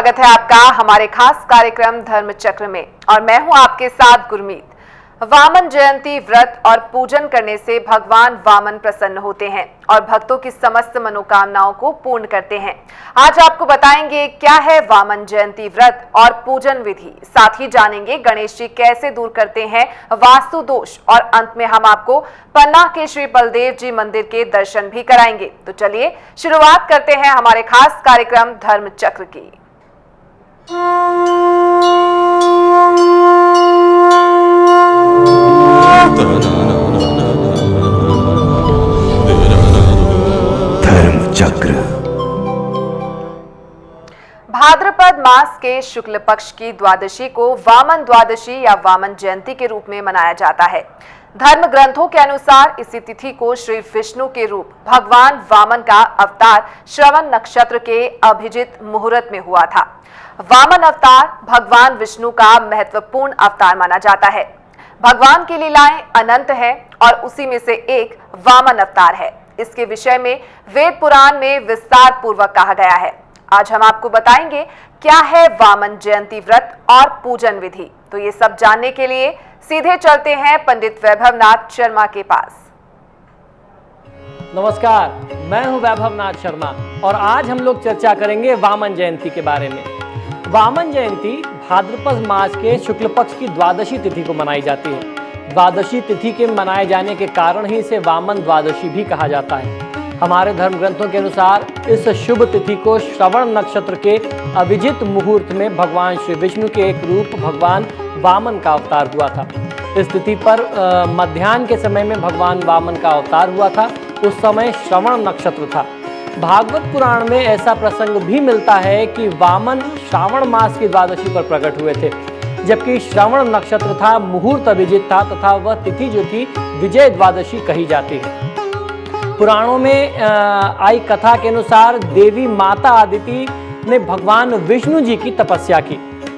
स्वागत है आपका हमारे खास कार्यक्रम धर्म चक्र में और मैं हूं आपके साथ गुरमीत। वामन जयंती व्रत और पूजन करने से भगवान वामन प्रसन्न होते हैं और भक्तों की समस्त मनोकामनाओं को पूर्ण करते हैं। आज आपको बताएंगे क्या है वामन जयंती व्रत और पूजन विधि, साथ ही जानेंगे गणेश जी कैसे दूर करते हैं वास्तु दोष और अंत में हम आपको पन्ना के श्री बलदेव जी मंदिर के दर्शन भी कराएंगे। तो चलिए शुरुआत करते हैं हमारे खास कार्यक्रम धर्म चक्र की। धर्म चक्र। भाद्रपद मास के शुक्ल पक्ष की द्वादशी को वामन द्वादशी या वामन जयंती के रूप में मनाया जाता है। धर्म ग्रंथों के अनुसार इसी तिथि को श्री विष्णु के रूप भगवान वामन का अवतार श्रवण नक्षत्र के अभिजित मुहूर्त में हुआ था। वामन अवतार भगवान विष्णु का महत्वपूर्ण अवतार माना जाता है। भगवान की लीलाएं अनंत हैं और उसी में से एक वामन अवतार है। इसके विषय में वेद पुराण में विस्तार पूर्वक कहा गया है। आज हम आपको बताएंगे क्या है वामन जयंती व्रत और पूजन विधि। तो ये सब जानने के लिए सीधे चलते हैं पंडित वैभवनाथ शर्मा के पास। नमस्कार, मैं हूं वैभवनाथ शर्मा और आज हम लोग चर्चा करेंगे वामन जयंती के बारे में। वामन जयंती भाद्रपद मास के शुक्ल पक्ष की द्वादशी तिथि को मनाई जाती है। द्वादशी तिथि के मनाए जाने के कारण ही इसे वामन द्वादशी भी कहा जाता है। हमारे धर्म ग्रंथों के अनुसार इस शुभ तिथि को श्रवण नक्षत्र के अभिजित मुहूर्त में भगवान श्री विष्णु के एक रूप भगवान वामन का अवतार हुआ था। इस तिथि पर मध्याह्न के समय में भगवान वामन का अवतार हुआ था। उस समय श्रवण नक्षत्र था। भागवत पुराण में ऐसा प्रसंग भी मिलता है कि वामन श्रावण मास की द्वादशी पर प्रकट हुए थे, जबकि श्रवण नक्षत्र था, मुहूर्त अभिजित था तथा वह तिथि जो थी विजय द्वादशी कही जाती है। पुराणों में आई कथा के अनुसार देवी माता आदिति ने भगवान विष्णु जी की तपस्या की।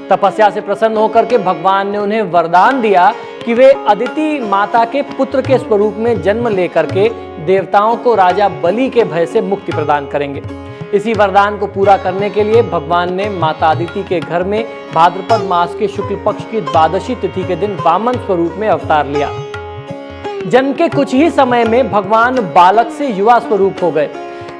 तपस्या से प्रसन्न होकर के भगवान ने उन्हें वरदान दिया कि वे अदिति माता के पुत्र के स्वरूप में जन्म लेकर के देवताओं को राजा बलि के भय से मुक्ति प्रदान करेंगे। इसी वरदान को पूरा करने के लिए भगवान ने माता अदिति के घर में भाद्रपद मास के शुक्ल पक्ष की द्वादशी तिथि के दिन वामन स्वरूप में अवतार लिया। जन्म के कुछ ही समय में भगवान बालक से युवा स्वरूप हो गए।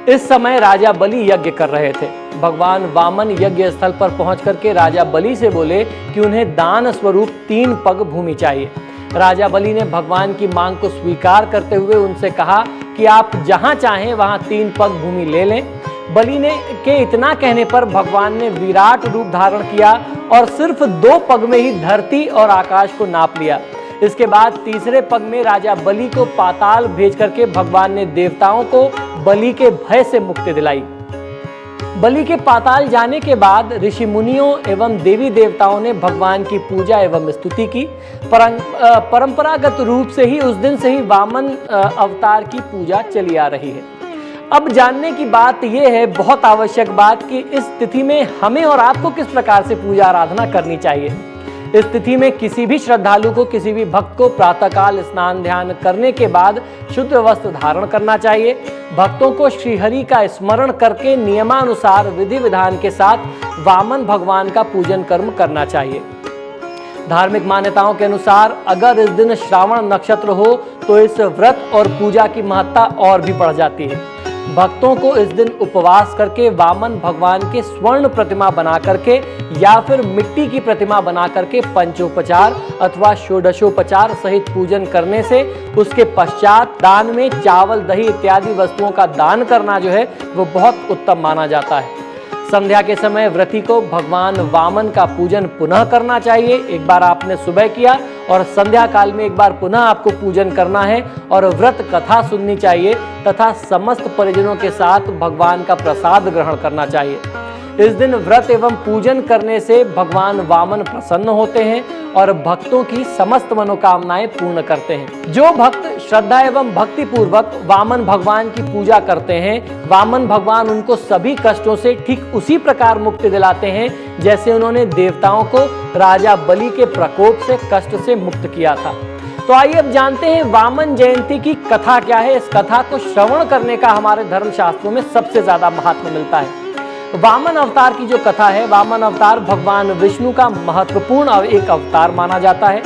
इस समय राजा बलि यज्ञ कर रहे थे। भगवान वामन यज्ञ स्थल पर पहुंच करके राजा बलि से बोले कि उन्हें दान स्वरूप 3 पग भूमि चाहिए। राजा बलि ने भगवान की मांग को स्वीकार करते हुए उनसे कहा कि आप जहां चाहें वहां 3 पग भूमि ले लें। बलि ने के इतना कहने पर भगवान ने विराट रूप धारण किया और सिर्फ 2 पग में ही धरती और आकाश को नाप लिया। इसके बाद तीसरे पग में राजा बलि को पाताल भेज करके भगवान ने देवताओं को बलि के भय से मुक्ति दिलाई। बलि के पाताल जाने के बाद ऋषि मुनियों एवं देवी देवताओं ने भगवान की पूजा एवं स्तुति की। परंपरागत रूप से ही उस दिन से ही वामन अवतार की पूजा चली आ रही है। अब जानने की बात यह है, बहुत आवश्यक बात, कि इस तिथि में हमें और आपको किस प्रकार से पूजा आराधना करनी चाहिए। इस तिथि में किसी भी श्रद्धालु को, किसी भी भक्त को प्रातःकाल स्नान ध्यान करने के बाद शुद्ध वस्त्र धारण करना चाहिए। भक्तों को श्रीहरि का स्मरण करके नियमानुसार विधि विधान के साथ वामन भगवान का पूजन कर्म करना चाहिए। धार्मिक मान्यताओं के अनुसार अगर इस दिन श्रावण नक्षत्र हो तो इस व्रत और पूजा की महत्ता और भी बढ़ जाती है। भक्तों को इस दिन उपवास करके वामन भगवान के स्वर्ण प्रतिमा बना करके या फिर मिट्टी की प्रतिमा बना करके पंचोपचार अथवा षोडशोपचार सहित पूजन करने से उसके पश्चात दान में चावल दही इत्यादि वस्तुओं का दान करना जो है वो बहुत उत्तम माना जाता है। संध्या के समय व्रती को भगवान वामन का पूजन पुनः करना चाहिए। एक बार आपने सुबह किया और संध्या काल में एक बार पुनः आपको पूजन करना है और व्रत कथा सुननी चाहिए तथा समस्त परिजनों के साथ भगवान का प्रसाद ग्रहण करना चाहिए। इस दिन व्रत एवं पूजन करने से भगवान वामन प्रसन्न होते हैं और भक्तों की समस्त मनोकामनाएं पूर्ण करते हैं। जो भक्त श्रद्धा एवं भक्ति पूर्वक वामन भगवान की पूजा करते हैं, वामन भगवान उनको सभी कष्टों से ठीक उसी प्रकार मुक्ति दिलाते हैं जैसे उन्होंने देवताओं को राजा बलि के प्रकोप से कष्ट से मुक्त किया था। तो आइए अब जानते हैं वामन जयंती की कथा क्या है। इस कथा को श्रवण करने का हमारे धर्म शास्त्रों में सबसे ज्यादा महत्व मिलता है। वामन अवतार की जो कथा है, वामन अवतार भगवान विष्णु का महत्वपूर्ण एक अवतार माना जाता है।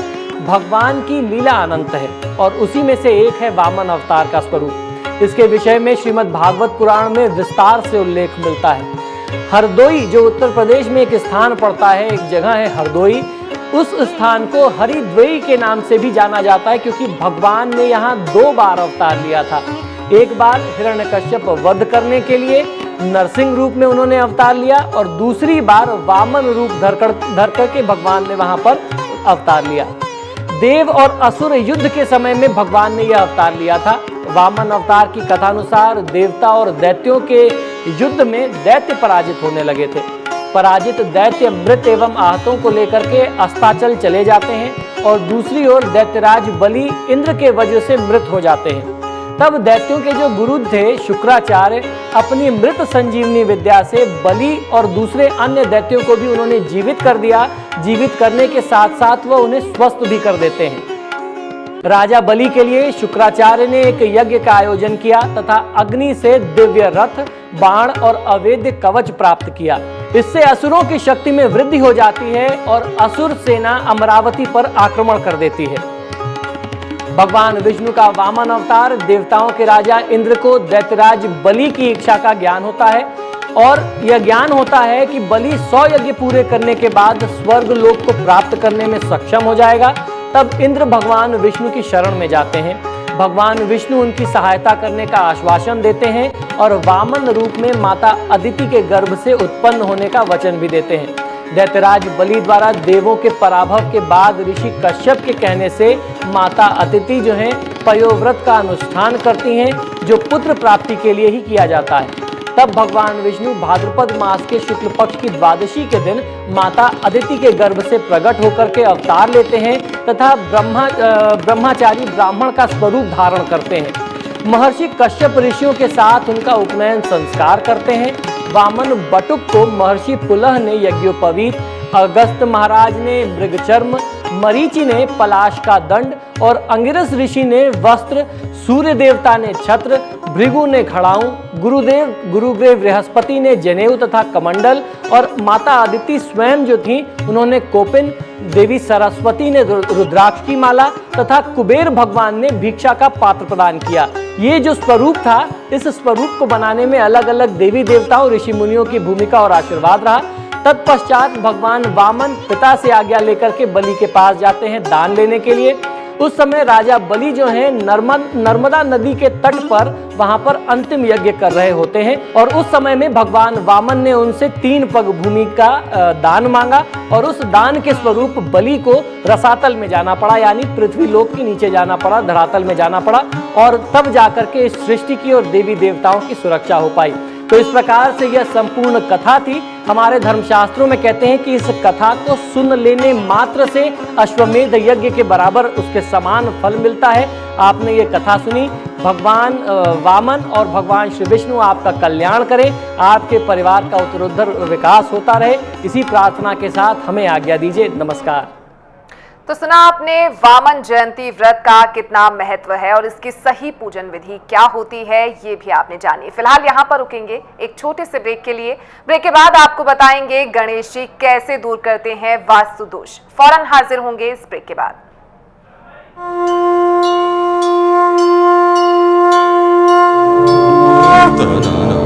भगवान की लीला अनंत है और उसी में से एक है वामन अवतार का स्वरूप। इसके विषय में श्रीमद् भागवत पुराण में विस्तार से उल्लेख मिलता है। हरदोई जो उत्तर प्रदेश में एक स्थान पड़ता है, एक जगह है हरदोई, उस स्थान को हरिद्वई के नाम से भी जाना जाता है क्योंकि भगवान ने यहाँ 2 बार अवतार लिया था। एक बार हिरण्यकश्यप वध करने के लिए नरसिंह रूप में उन्होंने अवतार लिया और दूसरी बार वामन रूप धर करके भगवान ने वहां पर अवतार लिया। देव और असुर युद्ध के समय में भगवान ने यह अवतार लिया था। वामन अवतार की कथानुसार देवता और दैत्यों के युद्ध में दैत्य पराजित होने लगे थे। पराजित दैत्य मृत एवं आहतों को लेकर के अस्ताचल चले जाते हैं और दूसरी ओर दैत्यराज बलि इंद्र के वज्र से मृत हो जाते हैं। तब दैत्यों के जो गुरु थे शुक्राचार्य, अपनी मृत संजीवनी विद्या से बलि और दूसरे अन्य दैत्यों को भी उन्होंने जीवित कर दिया। जीवित करने के साथ साथ वह उन्हें स्वस्थ भी कर देते हैं। राजा बलि के लिए शुक्राचार्य ने एक यज्ञ का आयोजन किया तथा अग्नि से दिव्य रथ, बाण और अवेद्य कवच प्राप्त किया। इससे असुरों की शक्ति में वृद्धि हो जाती है और असुर सेना अमरावती पर आक्रमण कर देती है। भगवान विष्णु का वामन अवतार देवताओं के राजा इंद्र को दैत्यराज बलि की इच्छा का ज्ञान होता है और यह ज्ञान होता है कि बलि 100 यज्ञ पूरे करने के बाद स्वर्ग लोक को प्राप्त करने में सक्षम हो जाएगा। तब इंद्र भगवान विष्णु की शरण में जाते हैं। भगवान विष्णु उनकी सहायता करने का आश्वासन देते हैं और वामन रूप में माता अदिति के गर्भ से उत्पन्न होने का वचन भी देते हैं। दैत्यराज बलि द्वारा देवों के पराभव के बाद ऋषि कश्यप के कहने से माता अदिति जो है पयोव्रत का अनुष्ठान करती हैं, जो पुत्र प्राप्ति के लिए ही किया जाता है। तब भगवान विष्णु भाद्रपद मास के शुक्ल पक्ष की द्वादशी के दिन माता अदिति के गर्भ से प्रकट होकर के अवतार लेते हैं तथा ब्रह्मचारी ब्राह्मण का स्वरूप धारण करते हैं। महर्षि कश्यप ऋषियों के साथ उनका उपनयन संस्कार करते हैं। वामन बटुक को महर्षि पुलह ने यज्ञोपवीत, अगस्त महाराज ने मृगचर्म, मरीचि ने पलाश का दंड और अंगिरस ऋषि ने वस्त्र, सूर्य देवता ने छत्र, भृगु ने खड़ाऊं, गुरुदेव बृहस्पति ने जनेऊ तथा कमंडल और माता अदिति स्वयं जो थी उन्होंने कोपिन, देवी सरस्वती ने रुद्राक्ष की माला तथा कुबेर भगवान ने भिक्षा का पात्र प्रदान किया। ये जो स्वरूप था, इस स्वरूप को बनाने में अलग अलग देवी देवताओं ऋषि मुनियों की भूमिका और आशीर्वाद रहा। तत्पश्चात भगवान वामन पिता से आज्ञा लेकर के बलि के पास जाते हैं दान लेने के लिए। उस समय राजा बलि जो है नर्मदा नदी के तट पर वहां पर अंतिम यज्ञ कर रहे होते हैं और उस समय में भगवान वामन ने उनसे 3 पग भूमि का दान मांगा और उस दान के स्वरूप बलि को रसातल में जाना पड़ा, यानी पृथ्वी लोक के नीचे जाना पड़ा, धरातल में जाना पड़ा और तब जाकर के इस सृष्टि की और देवी देवताओं की सुरक्षा हो पाई। तो इस प्रकार से यह संपूर्ण कथा थी। हमारे धर्मशास्त्रों में कहते हैं कि इस कथा को सुन लेने मात्र से अश्वमेध यज्ञ के बराबर उसके समान फल मिलता है। आपने ये कथा सुनी। भगवान वामन और भगवान श्री विष्णु आपका कल्याण करें, आपके परिवार का उत्तरोत्तर विकास होता रहे, इसी प्रार्थना के साथ हमें आज्ञा दीजिए। नमस्कार। तो सुना आपने वामन जयंती व्रत का कितना महत्व है और इसकी सही पूजन विधि क्या होती है, ये भी आपने जानी। फिलहाल यहाँ पर रुकेंगे एक छोटे से ब्रेक के लिए। ब्रेक के बाद आपको बताएंगे गणेश जी कैसे दूर करते हैं वास्तु दोष। फौरन हाजिर होंगे इस ब्रेक के बाद। Ta-da-da.